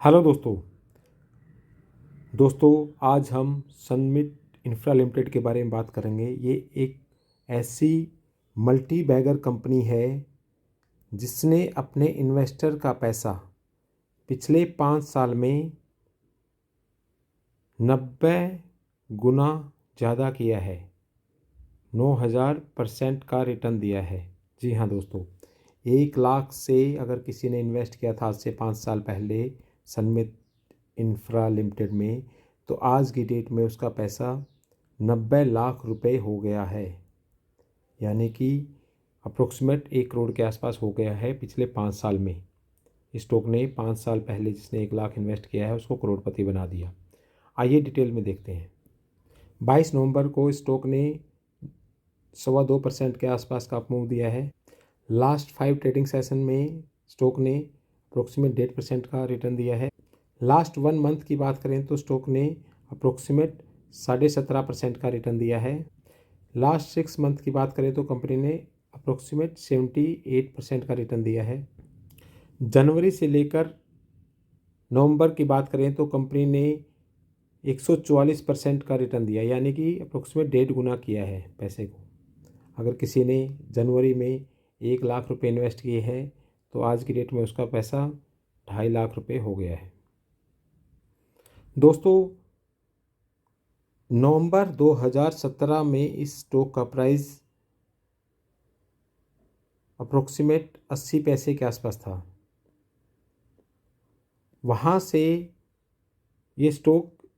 Hello दोस्तों आज हम सनमिट इंफ्रा लिमिटेड के बारे में बात करेंगे। ये एक ऐसी मल्टी बैगर कंपनी है जिसने अपने इन्वेस्टर का पैसा पिछले 5 साल में 90 गुना ज़्यादा किया है। 9000% का रिटर्न दिया है। जी हाँ दोस्तों, 1 लाख से अगर किसी ने इन्वेस्ट किया था आज से 5 साल पहले सनमिट इंफ्रा लिमिटेड में, तो आज की डेट में उसका पैसा 90 लाख रुपए हो गया है। यानी कि अप्रोक्सीमेट 1 करोड़ के आसपास हो गया है पिछले 5 साल में। स्टॉक ने 5 साल पहले जिसने 1 लाख इन्वेस्ट किया है उसको करोड़पति बना दिया। आइए डिटेल में देखते हैं। 22 नवंबर को स्टॉक ने 2.25% के आसपास का अप मूव दिया है। लास्ट 5 ट्रेडिंग सेशन में स्टॉक ने अप्रोक्सीमेट 1.5% का रिटर्न दिया है। लास्ट 1 मंथ की बात करें तो स्टॉक ने अप्रोक्सीमेट 17.5% का रिटर्न दिया है। लास्ट 6 मंथ की बात करें तो कंपनी ने अप्रोक्सीमेट 78% का रिटर्न दिया है। जनवरी से लेकर नवंबर की बात करें तो कंपनी ने 144% का रिटर्न दिया, यानी कि अप्रोक्सीमेट 1.5 गुना किया है पैसे को। अगर किसी ने जनवरी में 1 लाख रुपए इन्वेस्ट किए हैं तो आज की डेट में उसका पैसा 2.5 लाख रुपए हो गया है। दोस्तों, नवंबर 2017 में इस स्टॉक का प्राइस अप्रोक्सीमेट 80 पैसे के आसपास था। वहाँ से ये स्टॉक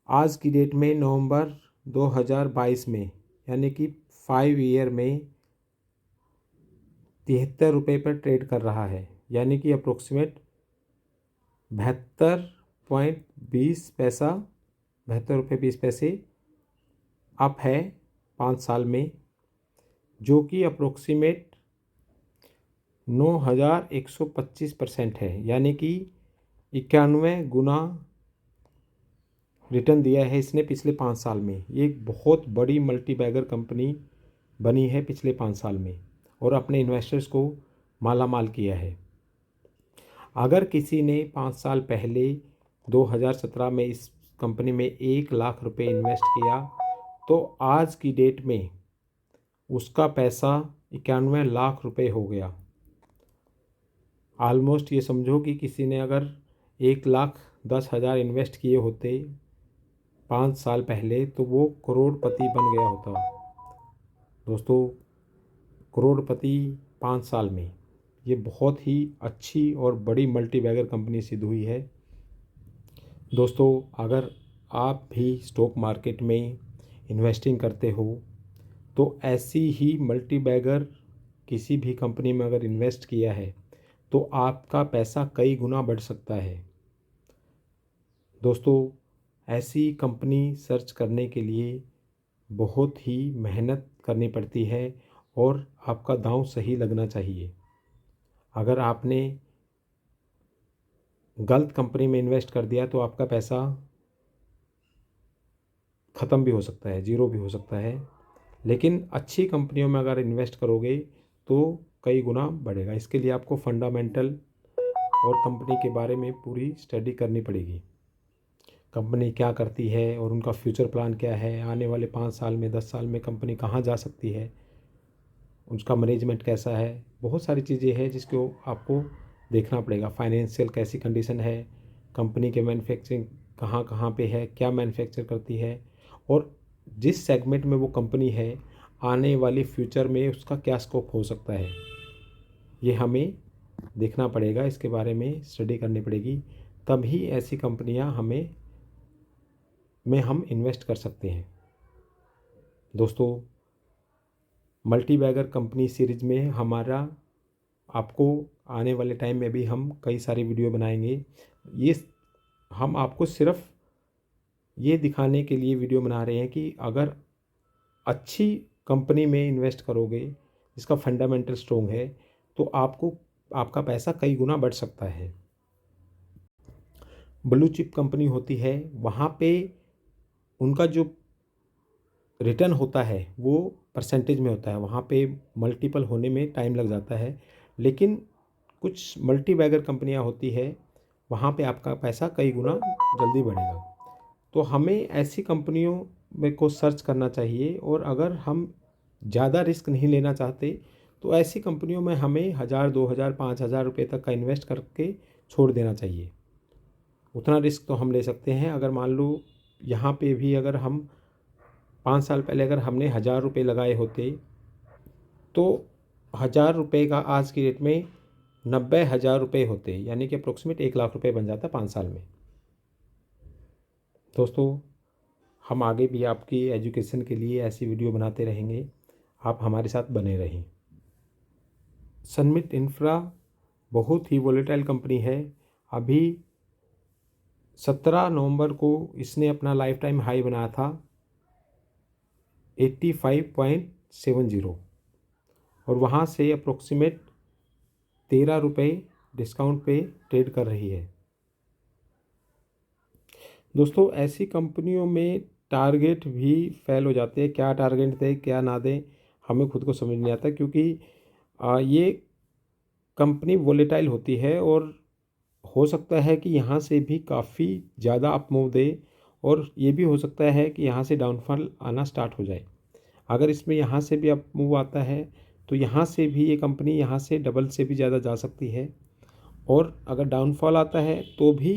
आज की डेट में नवंबर 2022 में, यानी कि 5 ईयर में 73 रुपये पर ट्रेड कर रहा है, यानी कि अप्रोक्सीमेट 72.20 72 रुपये 20 पैसे अप है 5 साल में, जो कि अप्रोक्सीमेट 9125% है, यानी कि 91 गुना रिटर्न दिया है इसने पिछले 5 साल में। ये एक बहुत बड़ी मल्टी बैगर कंपनी बनी है पिछले 5 साल में और अपने इन्वेस्टर्स को माला माल किया है। अगर किसी ने 5 साल पहले 2017 में इस कंपनी में 1 लाख रुपए इन्वेस्ट किया तो आज की डेट में उसका पैसा 91 लाख रुपए हो गया। ऑलमोस्ट ये समझो कि किसी ने अगर 1,10,000 इन्वेस्ट किए होते 5 साल पहले तो वो करोड़पति बन गया होता। दोस्तों, करोड़पति 5 साल में, ये बहुत ही अच्छी और बड़ी मल्टी बैगर कंपनी सिद्ध हुई है। दोस्तों, अगर आप भी स्टॉक मार्केट में इन्वेस्टिंग करते हो तो ऐसी ही मल्टी बैगर किसी भी कंपनी में अगर इन्वेस्ट किया है तो आपका पैसा कई गुना बढ़ सकता है। दोस्तों, ऐसी कंपनी सर्च करने के लिए बहुत ही मेहनत करनी पड़ती है और आपका दांव सही लगना चाहिए। अगर आपने गलत कंपनी में इन्वेस्ट कर दिया तो आपका पैसा ख़त्म भी हो सकता है, ज़ीरो भी हो सकता है। लेकिन अच्छी कंपनियों में अगर इन्वेस्ट करोगे तो कई गुना बढ़ेगा। इसके लिए आपको फंडामेंटल और कंपनी के बारे में पूरी स्टडी करनी पड़ेगी। कंपनी क्या करती है और उनका फ्यूचर प्लान क्या है, आने वाले 5 साल में 10 साल में कंपनी कहाँ जा सकती है, उसका मैनेजमेंट कैसा है, बहुत सारी चीज़ें हैं जिसको आपको देखना पड़ेगा। फाइनेंशियल कैसी कंडीशन है, कंपनी के मैन्युफैक्चरिंग कहाँ कहाँ पे है, क्या मैन्युफैक्चर करती है, और जिस सेगमेंट में वो कंपनी है आने वाले फ्यूचर में उसका क्या स्कोप हो सकता है, ये हमें देखना पड़ेगा। इसके बारे में स्टडी करनी पड़ेगी, तभी ऐसी कंपनियां हम इन्वेस्ट कर सकते हैं। दोस्तों, मल्टी बैगर कंपनी सीरीज़ में हमारा आपको आने वाले टाइम में भी हम कई सारी वीडियो बनाएंगे। ये हम आपको सिर्फ ये दिखाने के लिए वीडियो बना रहे हैं कि अगर अच्छी कंपनी में इन्वेस्ट करोगे जिसका फंडामेंटल स्ट्रॉन्ग है तो आपका पैसा कई गुना बढ़ सकता है। ब्लू चिप कंपनी होती है, वहाँ पे उनका जो रिटर्न होता है वो परसेंटेज में होता है, वहाँ पे मल्टीपल होने में टाइम लग जाता है। लेकिन कुछ मल्टी बैगर कंपनियाँ होती है वहाँ पे आपका पैसा कई गुना जल्दी बढ़ेगा। तो हमें ऐसी कंपनियों में को सर्च करना चाहिए, और अगर हम ज़्यादा रिस्क नहीं लेना चाहते तो ऐसी कंपनियों में हमें 1000, 2000, 5000 रुपये तक का इन्वेस्ट करके छोड़ देना चाहिए। उतना रिस्क तो हम ले सकते हैं। अगर मान लो यहाँ पे भी अगर हम 5 साल पहले अगर हमने 1000 रुपये लगाए होते तो 1000 रुपये का आज की डेट में 90,000 रुपये होते, यानी कि अप्रोक्सीमेट 1 लाख रुपये बन जाता 5 साल में। दोस्तों, हम आगे भी आपकी एजुकेशन के लिए ऐसी वीडियो बनाते रहेंगे, आप हमारे साथ बने रहें। सनमिट इंफ्रा बहुत ही वोलेटाइल कंपनी है। अभी 17 नवंबर को इसने अपना लाइफ टाइम हाई बनाया था 85.70, और वहाँ से अप्रोक्सीमेट 13 रुपये डिस्काउंट पे ट्रेड कर रही है। दोस्तों, ऐसी कंपनियों में टारगेट भी फेल हो जाते हैं। क्या टारगेट दें क्या ना दें हमें खुद को समझ नहीं आता, क्योंकि ये कंपनी वोलेटाइल होती है और हो सकता है कि यहाँ से भी काफ़ी ज़्यादा अप मूव दे, और ये भी हो सकता है कि यहाँ से डाउनफॉल आना स्टार्ट हो जाए। अगर इसमें यहाँ से भी अप मूव आता है तो यहाँ से भी ये कंपनी यहाँ से डबल से भी ज़्यादा जा सकती है, और अगर डाउनफॉल आता है तो भी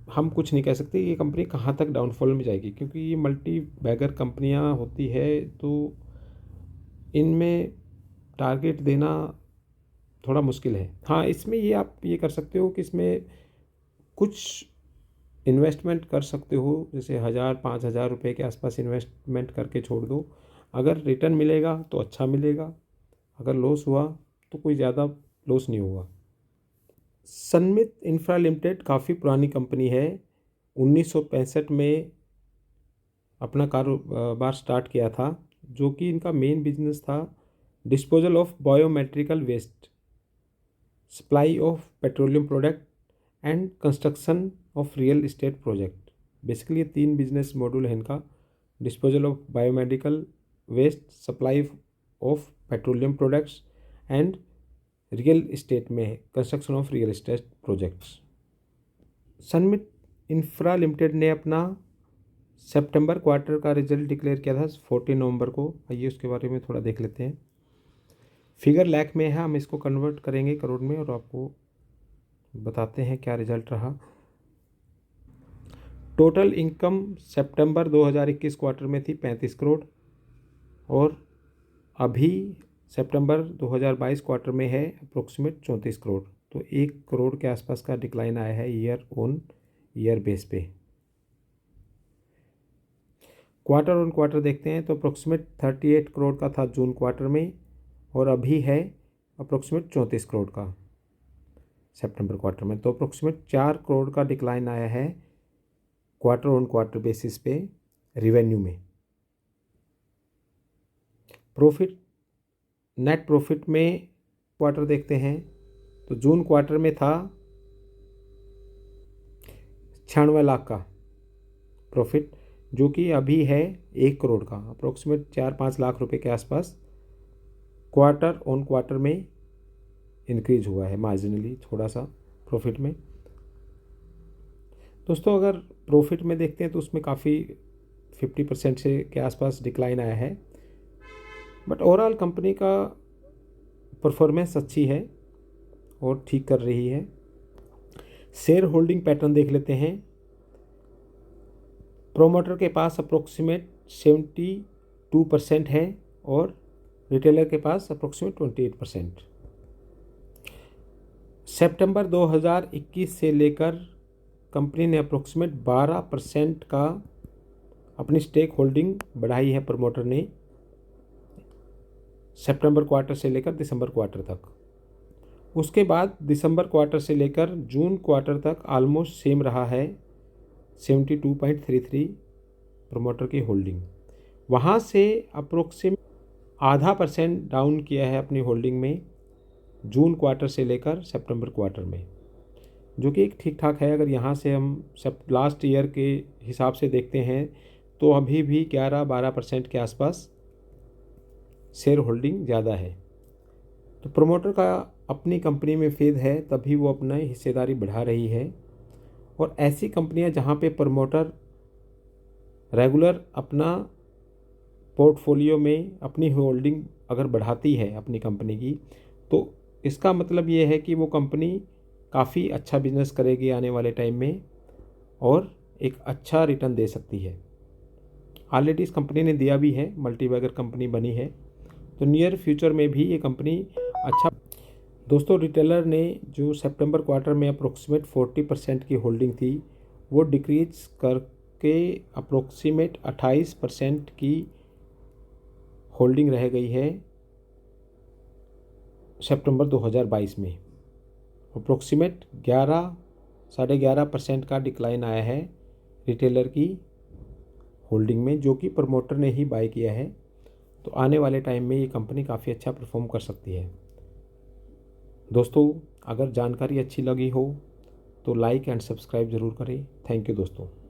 हम कुछ नहीं कह सकते ये कंपनी कहाँ तक डाउनफॉल में जाएगी, क्योंकि ये मल्टी बैगर कंपनियाँ होती है तो इनमें टारगेट देना थोड़ा मुश्किल है। हाँ, इसमें ये आप ये कर सकते हो कि इसमें कुछ इन्वेस्टमेंट कर सकते हो, जैसे 1000, 5000 रुपये के आसपास इन्वेस्टमेंट करके छोड़ दो। अगर रिटर्न मिलेगा तो अच्छा मिलेगा, अगर लॉस हुआ तो कोई ज़्यादा लॉस नहीं होगा। सनमित इंफ्रा लिमिटेड काफ़ी पुरानी कंपनी है। 1965 में अपना कारोबार स्टार्ट किया था, जो कि इनका मेन बिजनेस था disposal of biometrical waste, supply of petroleum product and construction of real estate project. Basically ये 3 बिजनेस मॉड्यूल है इनका: disposal of biomedical waste, supply of petroleum products and real estate में construction of real estate projects. Sanmit infra limited ने अपना सितंबर quarter का result declare किया था 14 नवंबर को। आइए उसके बारे में थोड़ा देख लेते हैं। फिगर लाख में है, हम इसको कन्वर्ट करेंगे करोड़ में और आपको बताते हैं क्या रिजल्ट रहा। टोटल इनकम सितंबर 2021 क्वार्टर में थी 35 करोड़, और अभी सितंबर 2022 क्वार्टर में है अप्रोक्सीमेट 34 करोड़। तो 1 करोड़ के आसपास का डिक्लाइन आया है ईयर ऑन ईयर बेस पे। क्वार्टर ऑन क्वार्टर देखते हैं तो अप्रोक्सीमेट 38 करोड़ का था जून क्वार्टर में, और अभी है अप्रोक्सीमेट 34 करोड़ का सितंबर क्वार्टर में। तो अप्रोक्सीमेट 4 करोड़ का डिक्लाइन आया है क्वार्टर ऑन क्वार्टर बेसिस पे रिवेन्यू में। प्रॉफिट, नेट प्रॉफिट में क्वार्टर देखते हैं तो जून क्वार्टर में था 96 लाख का प्रॉफिट, जो कि अभी है 1 करोड़ का, अप्रोक्सीमेट 4-5 लाख रुपए के आसपास क्वार्टर ऑन क्वार्टर में इंक्रीज हुआ है मार्जिनली थोड़ा सा प्रॉफिट में। दोस्तों, अगर प्रॉफिट में देखते हैं तो उसमें काफ़ी 50% से के आसपास डिक्लाइन आया है, बट ओवरऑल कंपनी का परफॉर्मेंस अच्छी है और ठीक कर रही है। शेयर होल्डिंग पैटर्न देख लेते हैं। प्रोमोटर के पास अप्रोक्सीमेट 72% है और रिटेलर के पास अप्रोक्सीमेट 28%। सितंबर 2021 से लेकर कंपनी ने अप्रोक्सीमेट 12% का अपनी स्टेक होल्डिंग बढ़ाई है प्रमोटर ने, सितंबर क्वार्टर से लेकर दिसंबर क्वार्टर तक। उसके बाद दिसंबर क्वार्टर से लेकर जून क्वार्टर तक ऑलमोस्ट सेम रहा है 72.33 प्रमोटर की होल्डिंग। वहाँ से अप्रोक्सीमेट %0.5 डाउन किया है अपनी होल्डिंग में जून क्वार्टर से लेकर सितंबर क्वार्टर में, जो कि एक ठीक ठाक है। अगर यहाँ से हम सब लास्ट ईयर के हिसाब से देखते हैं तो अभी भी 11-12% के आसपास शेयर होल्डिंग ज़्यादा है। तो प्रमोटर का अपनी कंपनी में फेथ है तभी वो अपना हिस्सेदारी बढ़ा रही है। और ऐसी कंपनियां जहां पे प्रमोटर रेगुलर अपना पोर्टफोलियो में अपनी होल्डिंग अगर बढ़ाती है अपनी कंपनी की, तो इसका मतलब ये है कि वो कंपनी काफ़ी अच्छा बिजनेस करेगी आने वाले टाइम में और एक अच्छा रिटर्न दे सकती है। ऑलरेडी इस कंपनी ने दिया भी है, मल्टीबैगर कंपनी बनी है, तो नियर फ्यूचर में भी ये कंपनी अच्छा। दोस्तों, रिटेलर ने जो सितंबर क्वार्टर में अप्रोक्सीमेट 40% की होल्डिंग थी वो डिक्रीज करके अप्रोक्सीमेट 28% की होल्डिंग रह गई है सितंबर 2022 में। अप्रोक्सीमेट 11.5% का डिक्लाइन आया है रिटेलर की होल्डिंग में, जो कि प्रमोटर ने ही बाय किया है। तो आने वाले टाइम में ये कंपनी काफ़ी अच्छा परफॉर्म कर सकती है। दोस्तों, अगर जानकारी अच्छी लगी हो तो लाइक एंड सब्सक्राइब ज़रूर करें। थैंक यू दोस्तों।